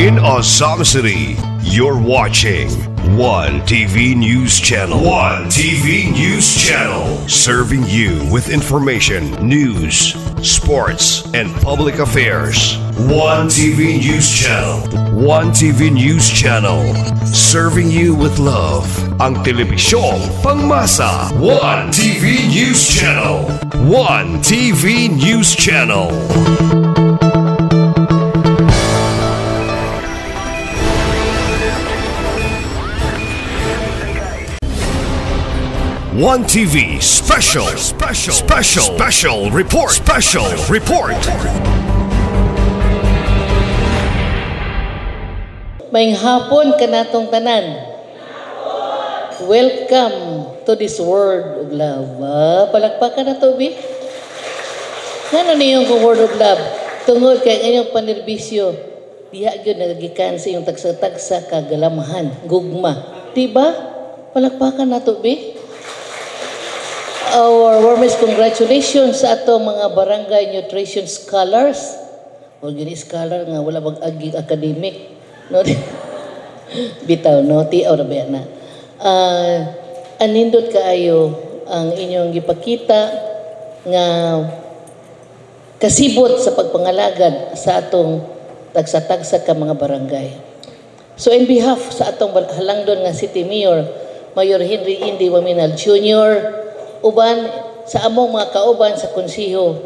in Azam City. You're watching One TV News Channel. One TV News Channel. Serving you with information, news, sports, and public affairs. One TV News Channel. One TV News Channel. Serving you with love. Ang telebisyong pangmasa. One TV News Channel. One TV News Channel. One TV special report. Maayong hapon kanatong tanan. Welcome to this world of love. Palakpakan na to, Bi. Ano niyo yung word of love? Tungod kay ngayong panerbisyo, diha yun nagagikan sa iyong tagsa-tagsa kagalamahan, gugma. Diba? Palakpakan na to, Bi. Our warmest congratulations sa atong mga barangay nutrition scholars. O gini scholar nga wala bang agi academic. No? Bitaw, no? Tiaw na ba na? Anindot kaayo ang inyong gipakita nga kasibot sa pagpangalagad sa atong tagsa-tagsa ka mga barangay. So in behalf sa atong halangdon nga City Mayor, Mayor Henry Indy Waminal Jr., uban sa among mga kauban sa konsiho,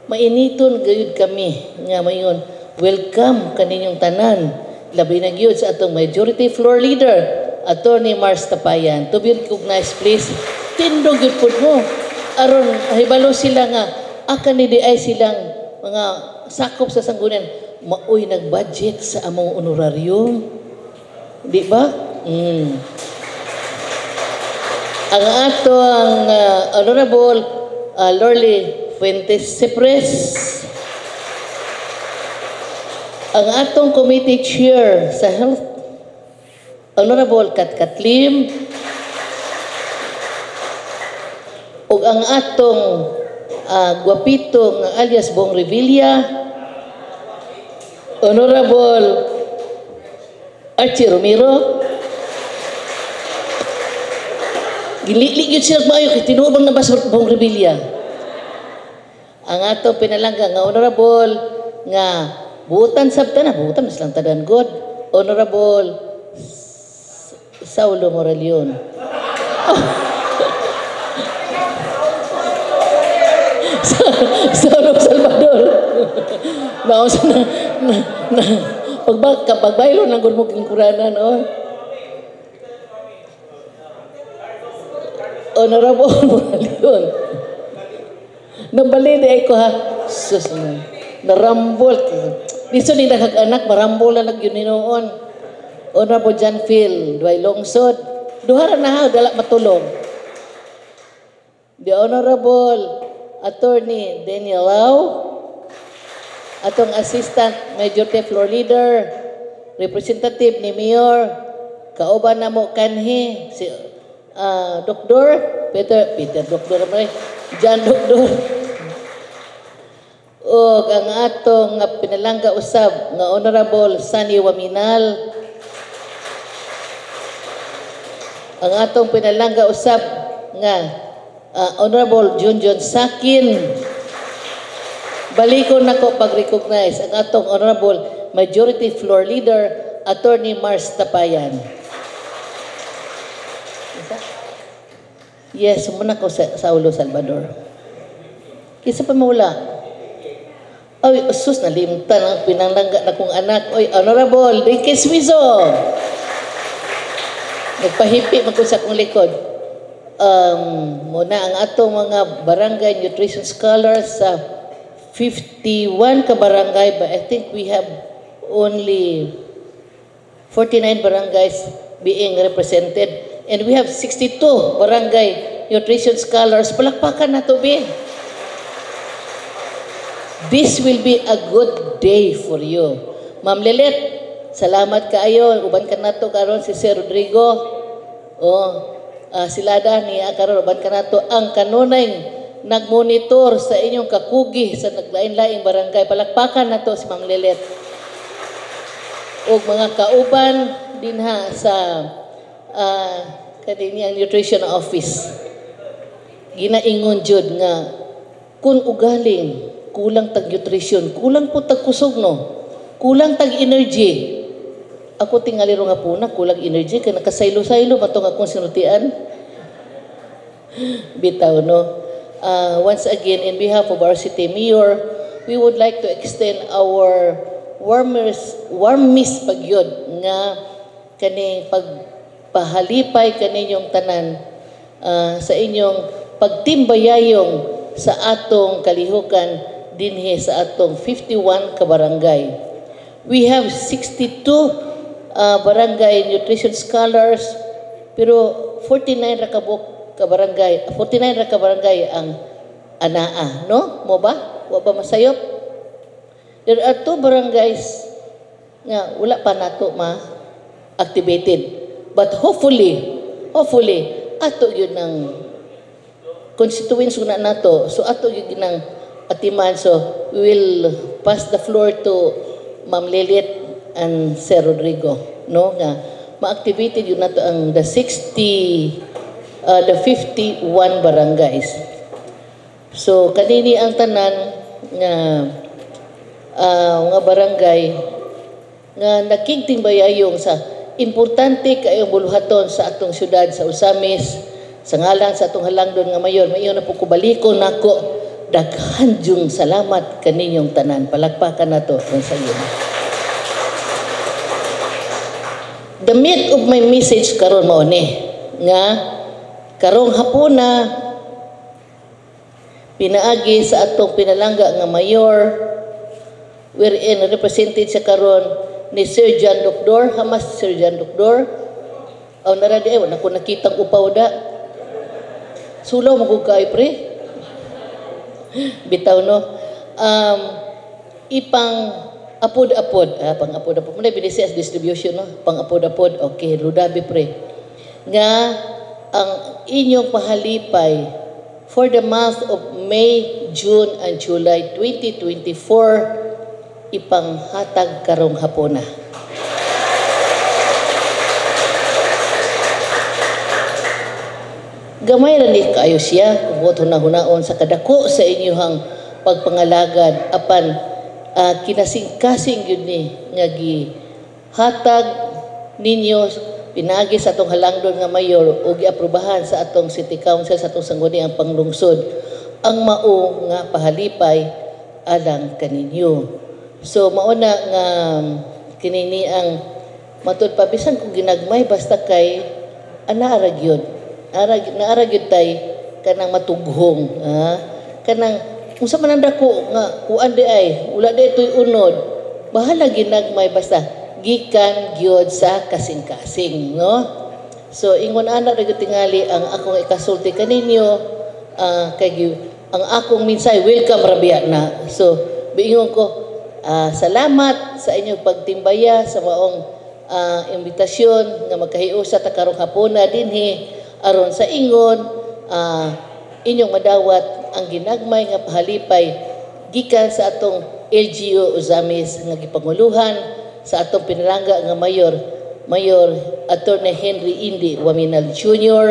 mainiton gayud kami nga mayon welcome kaninyong tanan, labi na gyud sa atong majority floor leader Attorney Mars Tapayan, to be recognized please. Tindog gyud pud mo aron hibalo sila nga akan ni ay silang mga sakop sa sanggunan maoy nagbudget sa among honorarium, di ba? Ang atong Honorable Lorly Fuentes Cepres, ang atong committee chair sa health, Honorable Kat Lim, ug ang atong gwapito nga alias Bong Revilla, Honorable Archie Romero. Gili-li yun siya maayo kay tinuubang na ba sa Bong Revilla. Ang ato pinalangga nga honorable nga buutan sabta na buutan mas lang tadan god Honorable Saulo Moralion. Saulo Salvador. Naos na pagbaylo ng gud mo kuranan Honorable Moralion. Nabali di ko ha. Sus na. Narambol. Diso ni anak marambol na nagyun noon. Honorable John Phil. Duay longsod. Duhara na ha. Dala matulong. The Honorable Attorney Daniel Lau. Atong Assistant Majority Floor Leader. Representative ni Mayor. Kauban na mo kanhi. Si Doktor Peter Doktor John Doktor o ang atong pinalangga usab nga Honorable Sunny Waminal, ang atong pinalangga usab nga Honorable Junjun Sakin. Balikon nako pag-recognize ang atong Honorable Majority Floor Leader Attorney Mars Tapayan. Yes, muna ko sa Saulo Salvador. Kisa pa mawala. Ay, sus, nalimtan ang pinanglangga na kong anak. Oy, Honorable, Riquez Wizo. Nagpahipi man ko sa kong likod. Muna ang atong mga barangay nutrition scholars sa 51 ka barangay, but I think we have only 49 barangays being represented. And we have 62 barangay nutrition scholars. Palakpakan na to, Bi. This will be a good day for you. Ma'am Lilet, salamat kaayo. Uban ka na to karon si Sir Rodrigo. Silada niya karon uban ka na to ang kanunay nagmonitor sa inyong kakugi sa naglain-laing barangay. Palakpakan na to si Ma'am Lilet. o mga kauban dinha sa kaniyang nutrition office. Ginaingon jud nga kung ugaling kulang tag nutrition, kulang po tag kusog no, kulang tag energy. Ako tingali ro nga puna kulang energy kay nakasaylo-saylo matong akong sinultian. Bitaw no. Once again, in behalf of our city mayor, we would like to extend our warmest pagyod nga kani pagpahalipay kaninyong tanan sa inyong pagtimbayayong sa atong kalihukan dinhi sa atong 51 ka barangay. We have 62 barangay nutrition scholars, pero 49 ra ka barangay ang anaa, no? Mo ba? Wa ba masayop? There are 2 barangays nga wala pa nato activated. But hopefully ato yun ng constituents na nato. So ato yun ng atiman. So we will pass the floor to Ma'am Lilith and Sir Rodrigo, no? Nga ma-activated yun nato ang the 51 barangays. So kanini ang tanan nga nga barangay nga nakigtimbayayong sa importante kayong buluhaton sa atong syudad sa Usamis, sa ngalan sa atong halangdon nga mayor. Mayon na po kubalikon nako, daghan jung salamat kaninyong tanan. Palakpakan nato ang sayo. The meat of my message karon mao ni nga karong hapuna pinaagi sa atong pinalangga nga mayor, wherein represented sa karon ni Sir John Doctor. Hamas Sir John Doctor. Aw naradi ay wala ko nakitang upaw da. Sulaw magug kay pre. Bitaw no. Ipang apod-apod, pang apod-apod. Muna binisias distribution no, pang apod-apod. Okay, ludabi pre. Nga ang inyong pahalipay for the month of May, June, and July 2024, ipanghatag karong hapuna. Gamay ra ni kaayo siya, kung hunahon sa kadako sa inyong pagpangalagad, apan kinasing-kasing yun ni, nga gihatag ninyo, pinagi sa atong halangdon nga mayor o giaprubahan sa atong city council sa atong sangguniang panglungsod ang mao nga pahalipay alang kaninyo. So mauna nga kinini ang matud pabisan kung ginagmay basta kay anaarag yun. Naarag yun tay kanang matughong. Kanang kung sa manandako nga kuan di ay wala di ito'y unod. Bahala ginagmay basta gikan gyud sa kasing-kasing, no? So ingon ana ra tingali ang akong ikasulti kaninyo kay ang akong minsay welcome rabiya na. So biingon ko salamat sa inyong pagtimbaya sa maong imbitasyon nga magkahiusa ta karong hapuna dinhi aron sa ingon inyong madawat ang ginagmay nga pahalipay gikan sa atong LGU Usamis nga gipanguluhan sa atong pinalangga nga mayor Attorney Henry Indi Waminal Jr.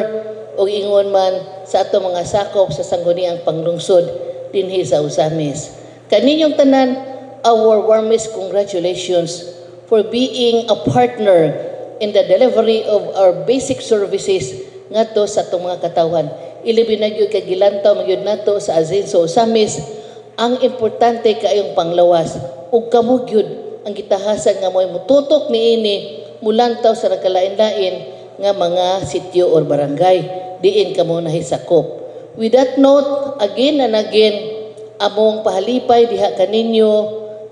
o ingon man sa atong mga sakop sa sangguniang panglungsod dinhi sa Usamis. Kaninyong tanan, our warmest congratulations for being a partner in the delivery of our basic services ngadto sa atong mga katawan. Ilibin na gyud kay gilantaw magyud nato sa Azinso Usamis ang importante kaayong panglawas ug kamo gyud ang gitahasan nga mo'y mututok niini mulantaw sa nagkalain-lain nga mga sityo or barangay diin kamo nahisakop. With that note, again and again, among pahalipay diha kaninyo,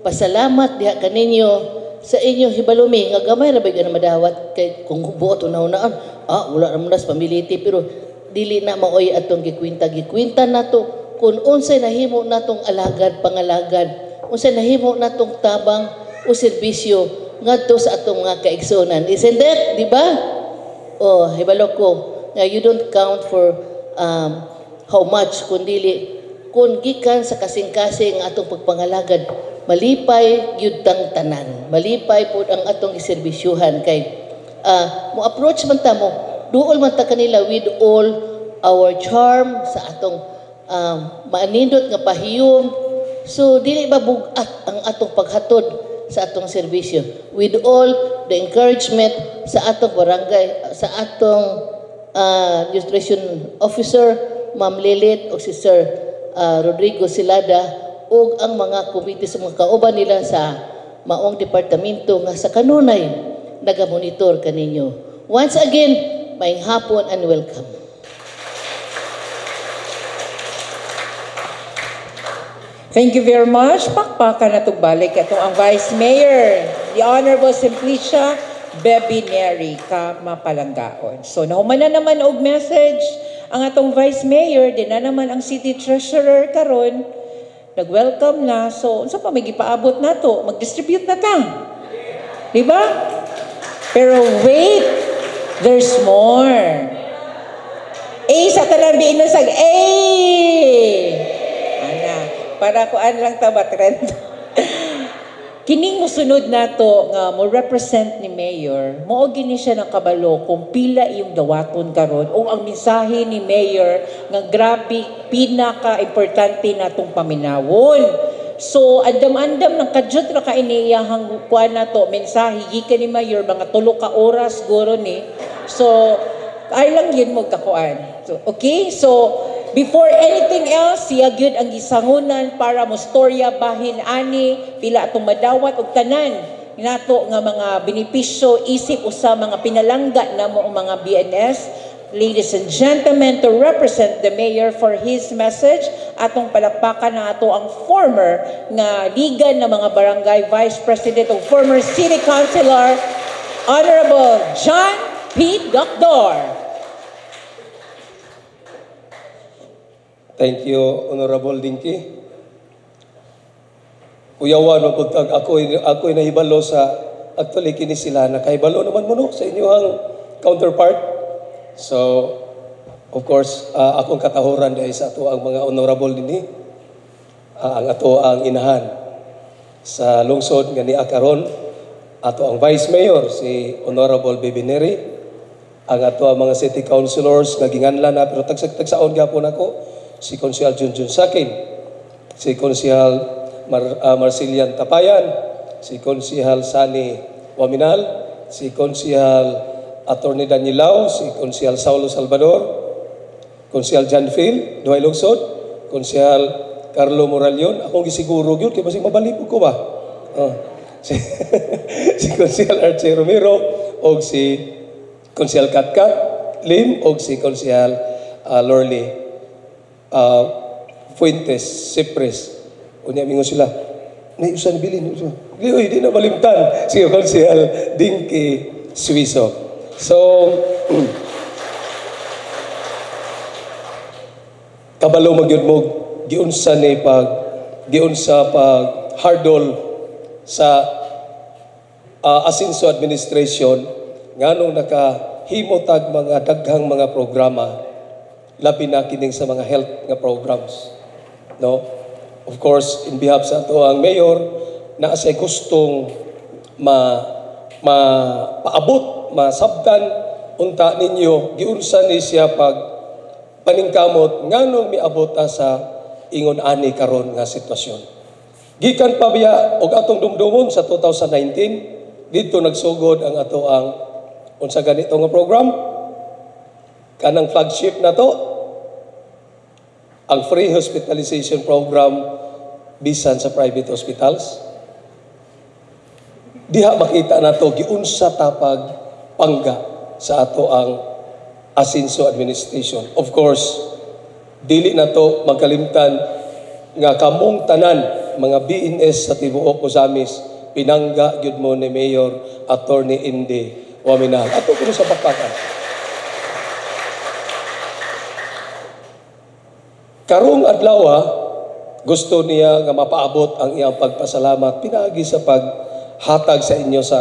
pasalamat diha kaninyo sa inyong hibalumi nga gamay ra bag na madawat kay kung buot unahunaan wala ra man sa pamiliti pero dili na maoy atong gikwinta nato kung unsay nahimo natong alagad pangalagad, unsay nahimo natong tabang o serbisyo ngadto sa atong mga kaigsunan. Isn't that, di ba? Hibalo ko nga you don't count for how much kung dili kung gikan sa kasing-kasing atong pagpangalagad malipay gyud tang tanan. Malipay pud ang atong giserbisyuhan kay mo approach man ta mo duol man ta kanila with all our charm sa atong maanindot nga pahiyom. So dili ba bugat ang atong paghatod sa atong serbisyo with all the encouragement sa atong barangay, sa atong nutrition officer Ma'am Lilit o si Sir Rodrigo Silada o ang mga committee sa mga kauban nila sa maong departamento nga sa kanunay nagamonitor kaninyo. Once again, maayong hapon and welcome. Thank you very much. Pakpakan na balik itong ang Vice Mayor, the Honorable Simplicia Bebineri ka mapalanggaon. So nahuman na naman og message ang atong Vice Mayor, din na naman ang City Treasurer karon. Nag-welcome na. So unsa pa may gipaabot nato? Mag-distribute na ta. Di ba? Pero wait, there's more. Sa tanan biinasag. Ana, para kuan lang ta ba trend. Kining musunod nato nga mo represent ni Mayor, mao gini siya ng kabalo kung pila iyong dawaton karon o ang mensahe ni Mayor nga grabe pinaka-importante natong paminawon. So andam-andam ng kadyot ra ka iniyahang kuan nato mensahe gikan ni Mayor mga 3 ka oras guro ni. So ay lang yun mo kakuan. So okay, so before anything else, siya gyud ang gisangunan para mo storya bahin ani pila atong madawat og tanan nato nga mga benepisyo isip usa mga pinalangga namo ang mga BNS. Ladies and gentlemen, to represent the Mayor for his message, atong palakpakan na ato ang former nga liga ng mga barangay Vice President o former City Councilor, Honorable John P. Doctor. Thank you, Honorable Dinky. Uyawan mo po, ako'y nahibalo sa, actually kini sila, nakahibalo naman mo no, sa inyong counterpart. So, of course, akong katahuran dahil sa ato ang mga honorable din ang ato ang inahan sa lungsod nga ni Akaron, ato ang Vice Mayor, si Honorable Bebineri, ang ato ang mga city councilors nga ginganlan na, pero tagsaon gapon ako, si Konsehal Junjun Sakin, si Konsehal Marcelian Tapayan, si Konsehal Sani Waminal, si Konsehal Attorney Danielao, si Konsehal Saulo Salvador, Konsehal John Phil, Duhay Lungsod, Konsehal Carlo Moralion, akong gisiguro yun, kaya masing mabalipog ko ba? Si Konsehal Archie Romero, o si Konsehal Katkat Lim, o si Konsehal Lorly Fuentes Cypress. Unya mingo sila, may usan bilin. Di na malimtan. Si Konsehal Dinky Suiso. So, kabalo magyud mo giunsa pag hardol sa Asinso administration nganong nakahimotag mga daghang mga programa labi na kining sa mga health nga programs, no? Of course, in behalf sa ato ang mayor na asay gustong paabot masabtan unta ninyo giunsa ni siya pag paningkamot nganong miabot sa ingon ani karon nga sitwasyon. Gikan pa biya og atong dumdumon sa 2019 dito nagsugod ang ato ang unsa ganito nga program kanang flagship na to ang free hospitalization program bisan sa private hospitals. Diha makita nato giunsa tapag pangga sa ato ang Asinso administration. Of course, dili na to magkalimtan nga kamong tanan mga BNS sa tibuok Osamis pinangga gyud mo ni Mayor Attorney Indy Waminal. Ato kuno sa bakbakan. Karong adlaw gusto niya nga mapaabot ang iyang pagpasalamat pinaagi sa paghatag sa inyo sa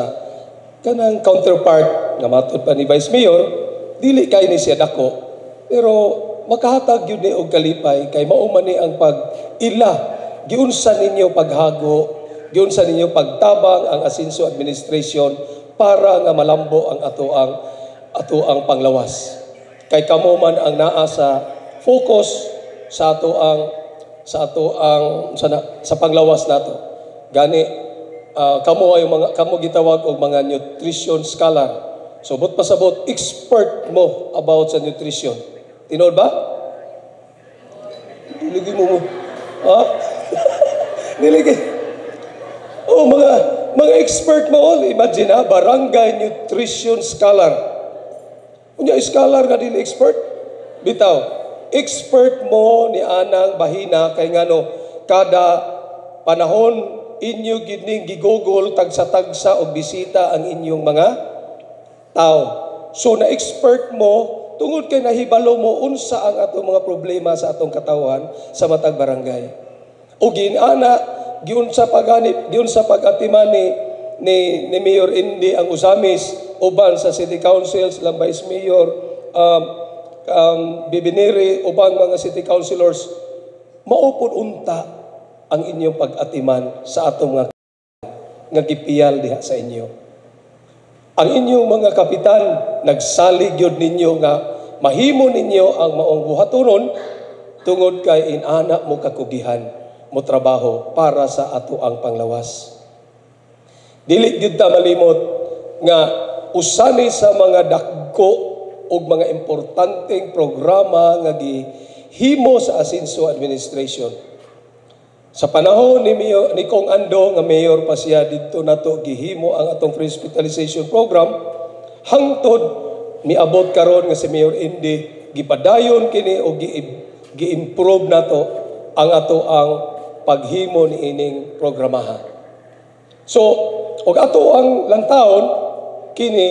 kanang counterpart nga matud pa ni Vice Mayor, dili kay ni siya dako, pero makahatag yun ni og kalipay kay mao man ni ang pag-ila giunsa ninyo paghago giunsa ninyo pagtabang ang Asenso administration para nga malambo ang atoang panglawas. Kay kamo man ang naa sa focus sa panglawas nato. Gani kamo gitawag og mga nutrition scholar. So but pasabot expert mo about sa nutrition. Tinod ba? Diligi mo. Ha? Diligi. Oh, mga expert mo all. Imagine ha, barangay nutrition scholar. Unya scholar nga dili expert? Bitaw, expert mo ni anang bahina kay ngano kada panahon inyo gining gigugol tagsa-tagsa og bisita ang inyong mga tao. So na expert mo tungod kay nahibalo mo unsa ang atong mga problema sa atong katawan sa matag barangay. O ginana giun sa pag-atiman ni Mayor Indy ang usamis uban sa City Council, silang Vice Mayor, Bibiniri, ubang mga City Councilors, maupod unta ang inyong pag-atiman sa atong mga nga gipiyal diha sa inyo. Ang inyong mga kapitan, nagsalig yun ninyo nga mahimo ninyo ang maong buhatonon tungod kay inana mo kakugihan mo trabaho para sa ato ang panglawas. Dili gyud ta malimot nga usani sa mga dagko o mga importanteng programa nga gihimo sa Asenso administration. Sa panahon ni Kong Ando nga mayor pa siya dito nato gihimo ang atong free hospitalization program hangtod miabot karon nga si Mayor Indy gipadayon kini o gi-improve nato ang ato ang paghimo ni ining programaha. So, og ato ang lantawon kini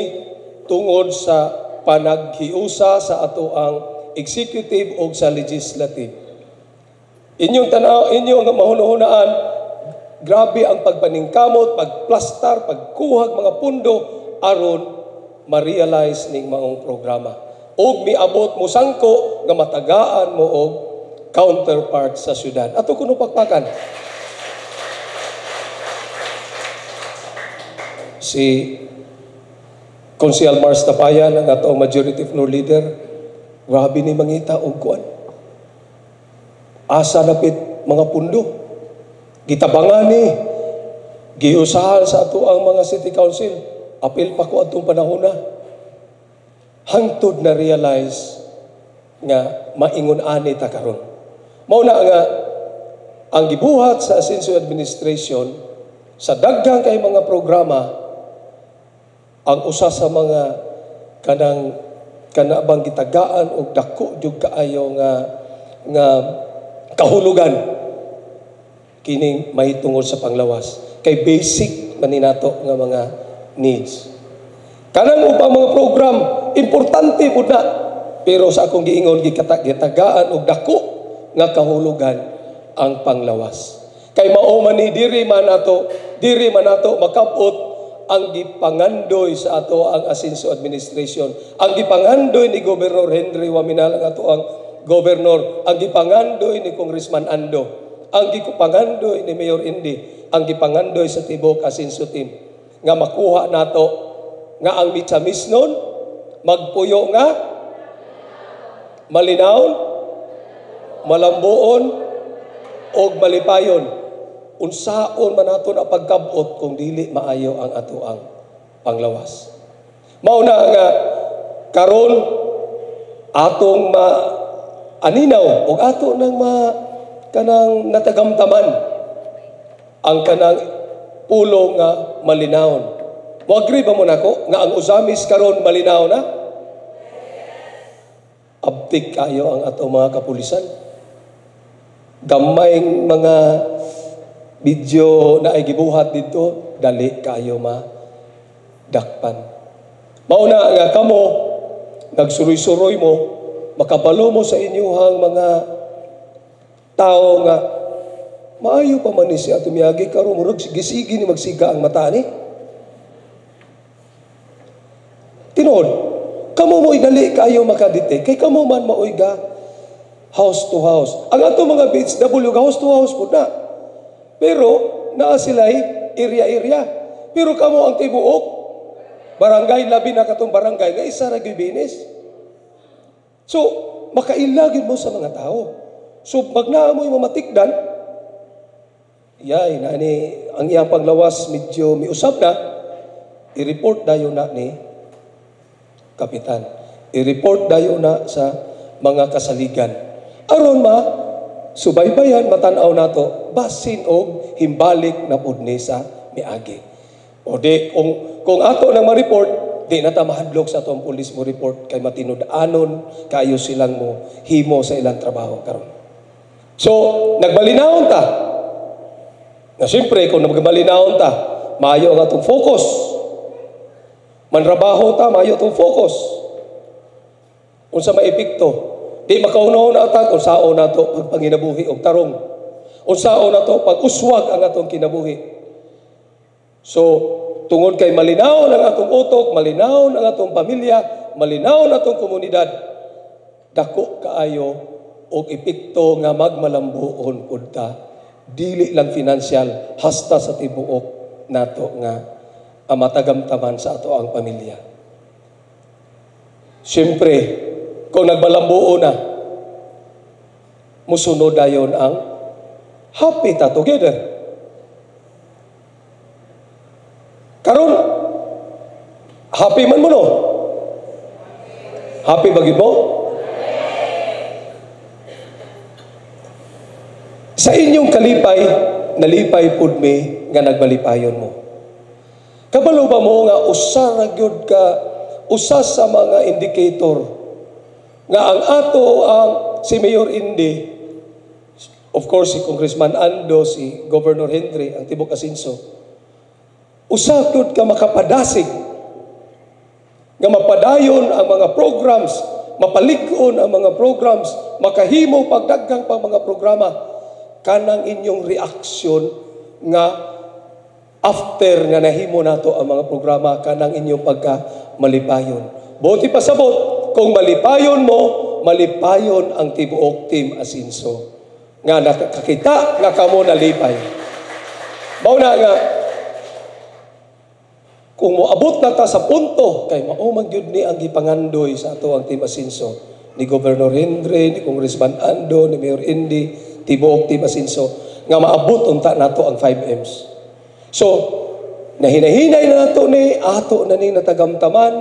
tungod sa panaghiusa sa ato ang executive o sa legislative. Inyong tanaw, inyong mahunahunaan, grabe ang pagpaningkamot, pagplastar, pagkuhag mga pundo aron ma-realize ning maong programa. Og miabot mo sangko nga matagaan mo og counterpart sa syudad. Ato kuno pakpakan. Si Konsyal Mars Tapayan ang atong majority floor leader, grabe ni mangita og kuan. Asa napit mga pundo. Gitabangan ni giusahan sa ato ang mga city council. Apil pa ko atong panahon na. Hangtod na realize nga maingon ani ta karon. Mao na nga ang gibuhat sa Asenso administration sa daghang kay mga programa ang usa sa mga kanabang gitagaan og dako jud kaayo nga kahulugan kining mahitungod sa panglawas kay basic maninato nga mga needs. Kanang upang mga program importante pud na pero sa akong giingon gitagaan og dako nga kahulugan ang panglawas. Kay mao man ni diri man nato makabot ang gipangandoy sa ato ang Asenso administration. Ang gipangandoy ni Gobernador Henry Waminal ang ato ang Gobernador, ang gipangandoy ni Congressman Ando, ang gipangandoy ni Mayor Indy, ang gipangandoy sa tibok Asenso team nga makuha nato nga ang mitsamisnon magpuyo nga malinaw, malambuon og malipayon. Unsaon man nato na pagkabot kung dili maayo ang ato ang panglawas. Mao na nga karon atong aninaw og ato nang kanang natagamtaman ang kanang pulong nga malinawon. Mo agree ba mo nako nga ang usamis karon malinaw na? Abtik kayo ang ato mga kapulisan. Gamayng mga video na ay gibuhat dito, dali kayo dakpan. Mauna nga kamo, nagsuroy-suroy mo, makabalo mo sa inyuhang mga tao nga maayo pa man ni siya tumiyagi karon murag sige ni magsiga ang mata ni. Tinuod, kamo mo idali kayo makadite kay kamo man maoyga house to house. Ang ato mga BHW house to house pud na. Pero naa sila'y area-area. Pero kamo ang tibuok, barangay, labi na katong barangay, nga isa ra gyud binis. So, makailagin mo sa mga tao. So, magnaa mo yung mamatikdan, yay, nani, ang iyang paglawas medyo miusap na, i-report dayo na ni Kapitan. I-report dayo na sa mga kasaligan. Aron subaybayan, matanaw nato, basin og himbalik na pud ni sa miagi. O di, kung ato nang ma-report, di na ta mahadlok sa atong pulis mo report kay matinud-anon kayo silang mo himo sa ilang trabaho karon. So, nagbalinawon ta. Na siyempre, kung nagbalinawon ta, maayo ang atong focus. Manrabaho ta, maayo atong focus. Unsa maepekto? Di makaunahon na ata kung sao na to pagpanginabuhi o tarong. Unsao na to pag-uswag ang atong kinabuhi. So, tungod kay malinaw ang atong utok, malinaw ang atong pamilya, malinaw ang atong komunidad, dako kaayo og epekto nga magmalambuon pud ta. Dili lang financial, hasta sa tibuok nato nga matagamtaman sa ato ang pamilya. Siyempre, kung nagmalambuo na, musunod dayon ang happy ta together. Karon, happy man mo no? Happy bagid mo? Sa inyong kalipay, nalipay pud mi nga nagbalipayon mo. Kabalo ba mo nga usa ra gyud ka, usa sa mga indicator nga ang ato ang si Mayor Indy, of course si Congressman Ando, si Governor Henry, ang Tibok Asinso, usa gyud ka makapadasig nga mapadayon ang mga programs, mapalig-on ang mga programs, makahimo pagdaggang pang mga programa, kanang inyong reaksyon nga after nga nahimo nato ang mga programa, kanang inyong pagka malipayon. Buti pasabot, kung malipayon mo, malipayon ang tibuok Team Asinso. Nga nakakita nga kamo nalipay. Mao na nga, kung moabot na ta sa punto, kay maumang yun ni ang gipangandoy sa ato ang Team Asinso, ni Governor Henry, ni Congressman Ando, ni Mayor Indy, tibuok Team Asinso, nga maabot unta nato ang 5Ms. So, nahinahinay na nato ni, ato na ning natagamtaman,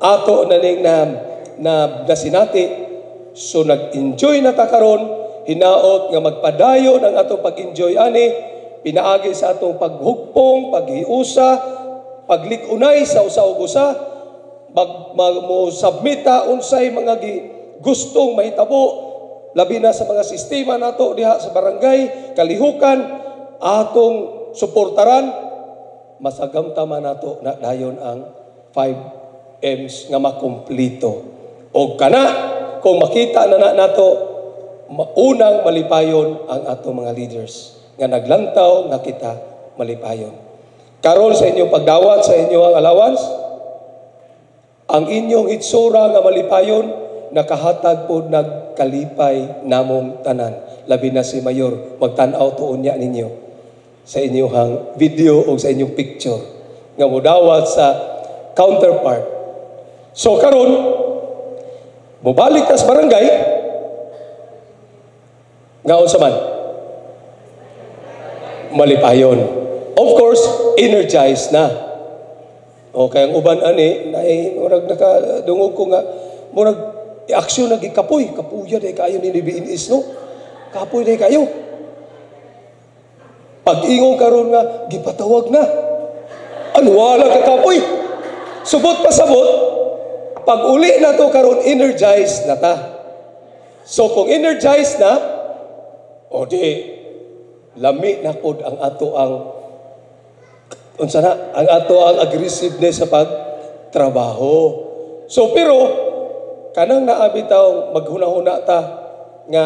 ato na ning na sinati. So nag-enjoy na ta karon, hinaot nga magpadayon ang atong pag-enjoy ani, pinaagi sa atong paghugpong, paghiusa, paglikunay sa usa ug usa, mo submita unsay mga gustong mahitabo, labi na sa mga sistema nato diha sa barangay, kalihukan, atong suportaran, masagamtaman nato na dayon ang 5Ms nga makumplito. O kana, kung makita na nato, unang malipayon ang ato mga leaders nga naglantaw nga kita malipayon. Karon sa inyong pagdawat sa inyong allowance, ang inyong itsura nga malipayon, nakahatag po nagkalipay namong tanan. Labi na si Mayor, magtanaw tuon niya ninyo sa inyong video o sa inyong picture nga mudawat sa counterpart. So karon, mubalik ta sa barangay, nga unsa man malipayon. Of course, energized na. O kaya ang uban ani, murag nakadungog ko nga, murag aksyon na gikapoy, kapuya day kayo ni BNS, no? Kapoy day kayo. Pag-ingong karon nga, gipatawag na. Ano wala ka kapoy? Subot pa sabot, pag uli na to karon energized na ta. So kung energized na, o di, lami na pod ang ato ang unsa na, ang ato ang aggressiveness sa pagtrabaho. So pero kanang naabitaw maghuna-huna ta nga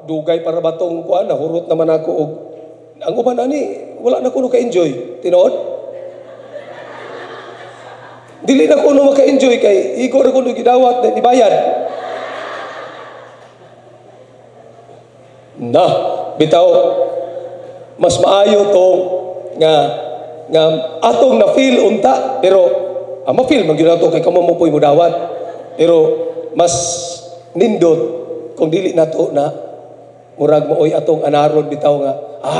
dugay para batong kuan nahurot naman ako og ang uban ani wala na kuno ka-enjoy tinuod. Dili na kuno maka-enjoy kay igor kuno gidawat na ibayad. Na bitaw mas maayo tong nga atong na feel unta pero ma-feel man gyud nato kay kamo mo puy mo dawat pero mas nindot kung dili nato na murag mooy atong anaron bitaw nga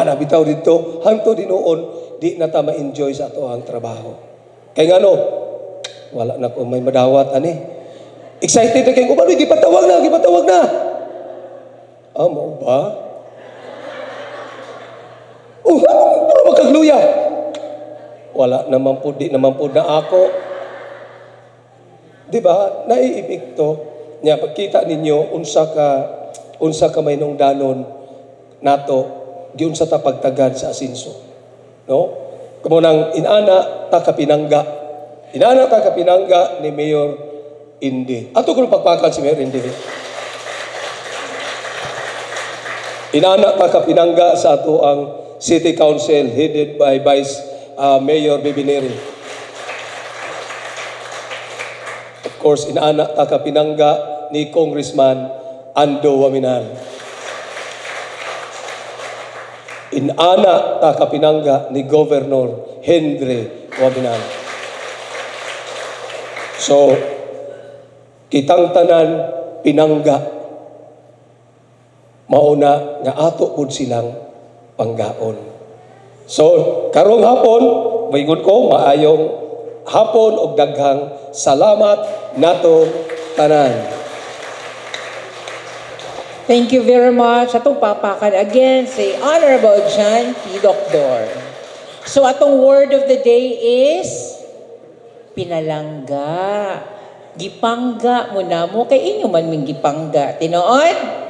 nabitaw dito hangtod dinuon di na ta ma-enjoy sa ato ang trabaho kay ngano wala na ko may madawat ani excited na kay uban gipatawag na mo ba puro magkagluya wala naman po di naman po na ako di ba naiipikto nya pagkita ninyo unsa ka may nung danon nato giunsa ta pagtagad sa asinso no kamo nang inana ta kapinangga ni Mayor Indi ato ko pagpakal si Mayor Indi inana ta kapinangga sa ato ang City Council headed by Vice Mayor Bibineri of course inana ta kapinangga ni Congressman Ando Waminan. Inana ta kapinangga ni Governor Henry Waminan. So, kitang tanan pinangga mauna nga ato pud silang panggaon. So, karong hapon, maingod ko maayong hapon og daghang salamat nato tanan. Thank you very much. Atong papakan again si Honorable John P. Doctor. So atong word of the day is pinalangga. Gipangga mo na mo kay inyo man ming gipangga. Tinuod?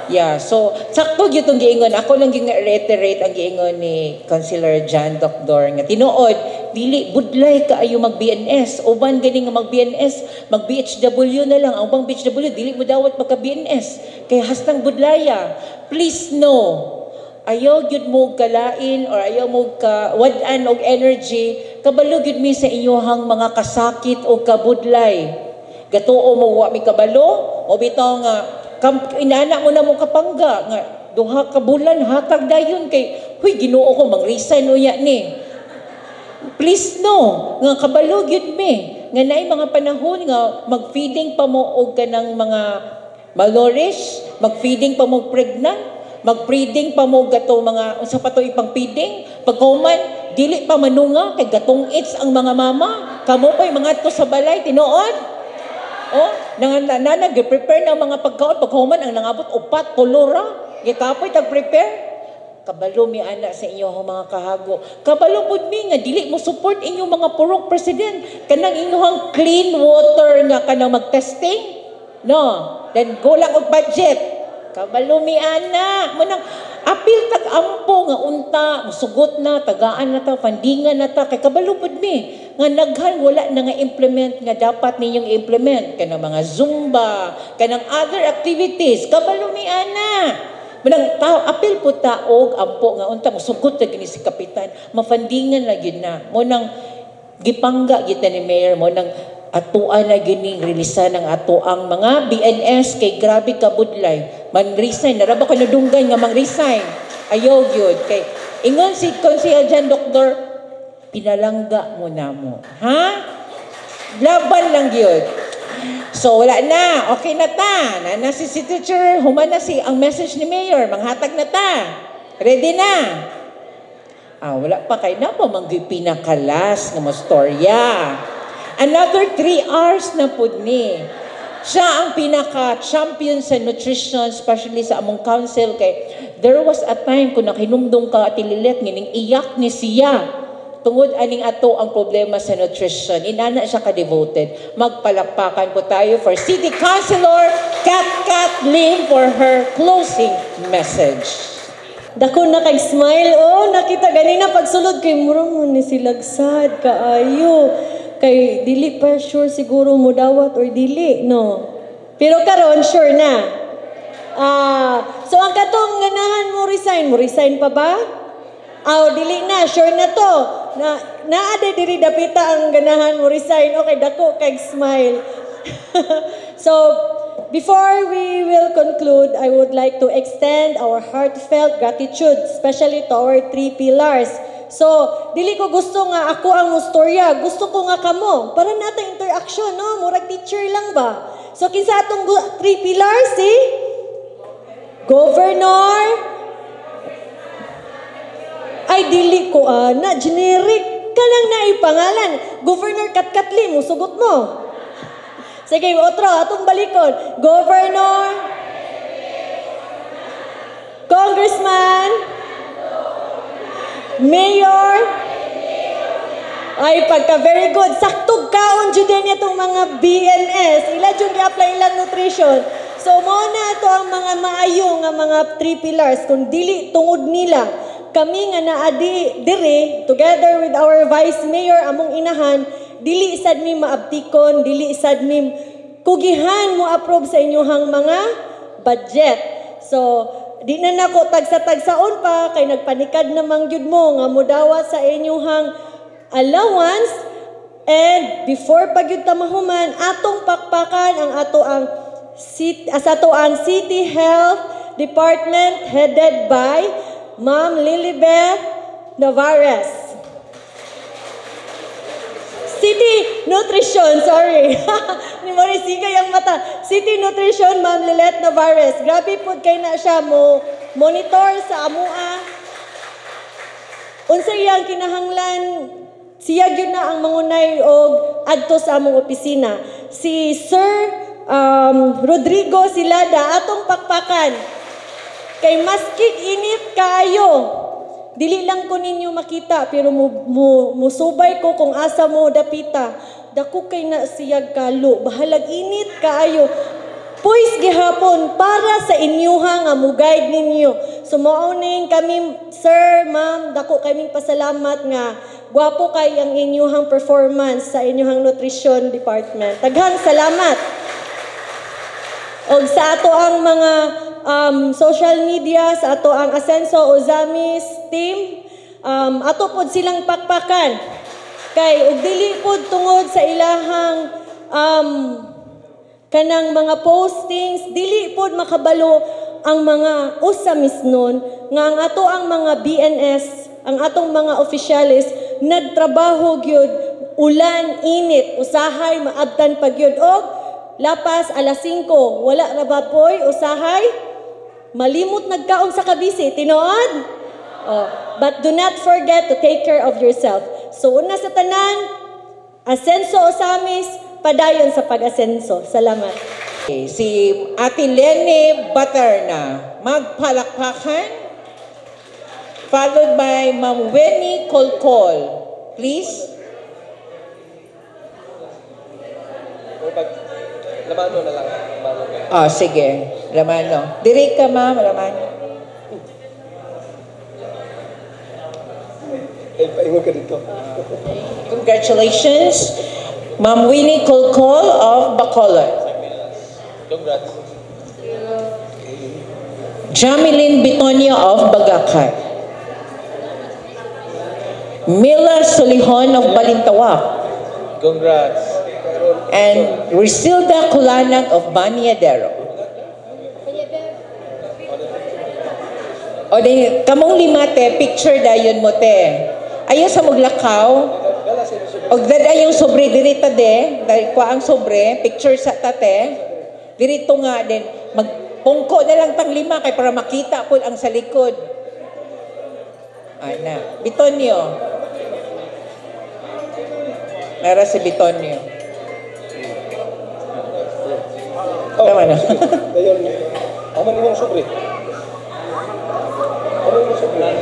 Yeah, so sakto gyud tong giingon. Ako lang gi-reiterate ang giingon ni Councilor John Doctor nga tinuod dili budlay kaayo mag BNS. Uban gani nga mag BNS, mag BHW na lang. Ang bang BHW dili mo dawat magka BNS. Kay hastang budlaya. Please know. Ayaw gyud mo kalain or ayaw mo ka wad-an og energy kabalo gyud mi sa inyohang mga kasakit o kabudlay. Gatuo mo wa mi kabalo o bitaw nga inana mo na mo kapangga nga duha ka bulan hatag dayon kay huy Ginoo ko mang-resign uya ni. Please no nga kabalo gyud mi nga naay mga panahon nga mag-feeding pa mo og kanang mga malnourished, mag-feeding pa mo pregnant, mag-breeding pa mo gato mga unsa pa to ipang feeding, pagkuman dili pa manunga kay gatong its ang mga mama, kamo pay mga to sa balay tinuod. Oh, nag-prepare ng mga pagkaon paghuman ang nangabot upat kolora gikapoy tag-prepare kabalo mi ana sa inyo mga kahago kabalo pud mi nga dili mo support inyong mga purok president kanang inyong clean water nga kanang mag-testing no then go lang og budget kabalo mi ana mo nang apil tag ampo nga unta musugot na tagaan na ta fundingan na ta kay kabalo pud mi nga naghan wala na nga implement nga dapat ninyong implement kanang mga zumba kanang other activities kabalo mi ana manang apil po taog ampo nga unta musugot na gini si kapitan mafundingan na gyud na mo nang gipangga gyud ni mayor mo nang atuan na gini releasan ng ato ang mga BNS kay grabe ka budlay man-resign naraba ko nadunggan nga mang-resign ayaw gyud kay ingon si Councilor John Doctor pinalangga mo na mo. Ha? Laban lang yun. So, wala na. Okay na ta. Na si teacher, human na ang message ni Mayor. Manghatag na ta. Ready na. Wala pa kayo na po. Pinakalas ng storya. Another 3 hours na po ni. Siya ang pinaka-champion sa nutrition, especially sa among council. Kay there was a time kung nakinumdum ka at ililit, ngining iyak ni siya. Tungod aning ato ang problema sa nutrition. Inana siya ka-devoted. Magpalakpakan po tayo for City Councilor Kat Lim for her closing message. Dako na kay smile. Nakita ganina pagsulod kay murong ni silagsad kaayo. Kay dili pa sure siguro mo dawat or dili, no? Pero karon sure na. So ang katong ganahan mo resign pa ba? Dili na, sure na to. Naade diri dapita ang ganahan mo resign. Okay, dako kay smile. So, before we will conclude, I would like to extend our heartfelt gratitude, especially to our 3 pillars. So, dili ko gusto nga ako ang mustorya, gusto ko nga kamo. Para natin interaction, no? Murag teacher lang ba? So, kinsa atong 3 pillars, Governor, ay dili ko na generic ka lang na ipangalan. Governor Katkatli, musugot mo. Sige, otro, atong balikon. Governor, Congressman, Mayor, ay pagka very good. Saktog kaon jud din itong mga BNS. Ila jud i-apply ilang nutrition. So mo na to ang mga maayo nga mga 3 pillars kung dili tungod nila. Kami nga naadi dire together with our Vice Mayor among inahan, dili sad mi maabtikon, dili sad mi kugihan mo approve sa inyong mga budget. So, di na nako tagsa-tagsaon pa kay nagpanikad na mangyud mo nga modawat sa inyong allowance, and before pagyud ta mahuman atong pakpakan ang ato ang City Health Department headed by Ma'am Lilibeth Navarez. City Nutrition, sorry. Ni Marisigay ang mata. City Nutrition, Ma'am Lilibeth Navarez. Grabe po kay na siya mo monitor sa amua. Unsa iyang kinahanglan, siya gyud na ang mangunay og adto sa among opisina. Si Sir Rodrigo Silada atong pakpakan. Kay maskig init kaayo. Dili lang ko ninyo makita pero musubay ko kung asa mo dapita. Dako kay na siyag kalo. Bahalag init kaayo. Puis gihapon para sa inyuha nga mo guide ninyo. So mauning kami, sir, ma'am, dako kaming pasalamat nga gwapo kay ang inyuhang performance sa inyuhang nutrition department. Daghang salamat. Og sa ato ang mga social media, sa ato ang Asenso Ozamis team, ato pod silang pakpakan. Kay ug dili pod tungod sa ilahang kanang mga postings, dili pod makabalo ang mga usamisnon nga ang ato ang mga BNS, ang atong mga opisyalis nagtrabaho gyud ulan, init, usahay maabtan pagyud og lapas alas 5, wala ra bapoy usahay malimot nagkaon sa kabisi, tinuod? Oh, but do not forget to take care of yourself. So una sa tanan, Asenso Osamis, padayon sa pag-asenso. Salamat. Si Ate Lene Baterna, magpalakpakan, followed by Ma'am Winnie Colcol. Please. Lamano na lang. Sige. Lamano. Diri ka, ma'am. Lamano. Paingon ka dito. Congratulations, Ma'am Winnie Colcol of Bacolod. Congrats. Jamilyn Bitonio of Bagakay. Mila Solihon of Balintawak. Congrats. And Risilda Kulanag of Baniadero. O di, kamong lima te, picture dayon mo te. Ayaw sa maglakaw. Og dadayong sobre dirita de, dahil kwa ang sobre, picture sa tate. Dirito nga din, magpungko na lang tang lima kay para makita po ang sa likod. Ana, Bitonio. Nara si Bitonio. Tama na. Dayon, aman mo sobre.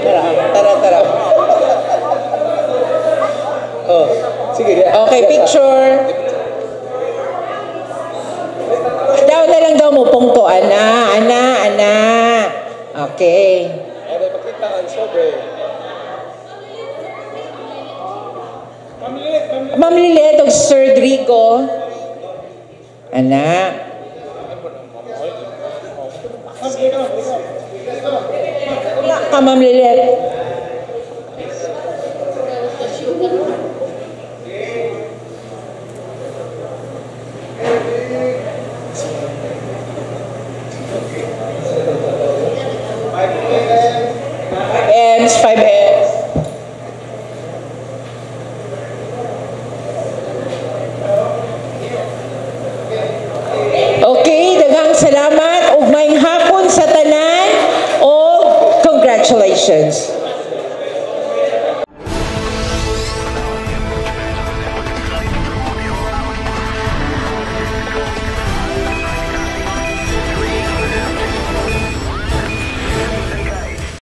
Tara. Oh, sige. Okay, picture. Daw na lang daw mo pungko. Ana. Okay. Ay, pakita ang sobre. Ma'am Lilet o Sir Drigo. Ana. Wala ka, Ma'am Lilet. questions?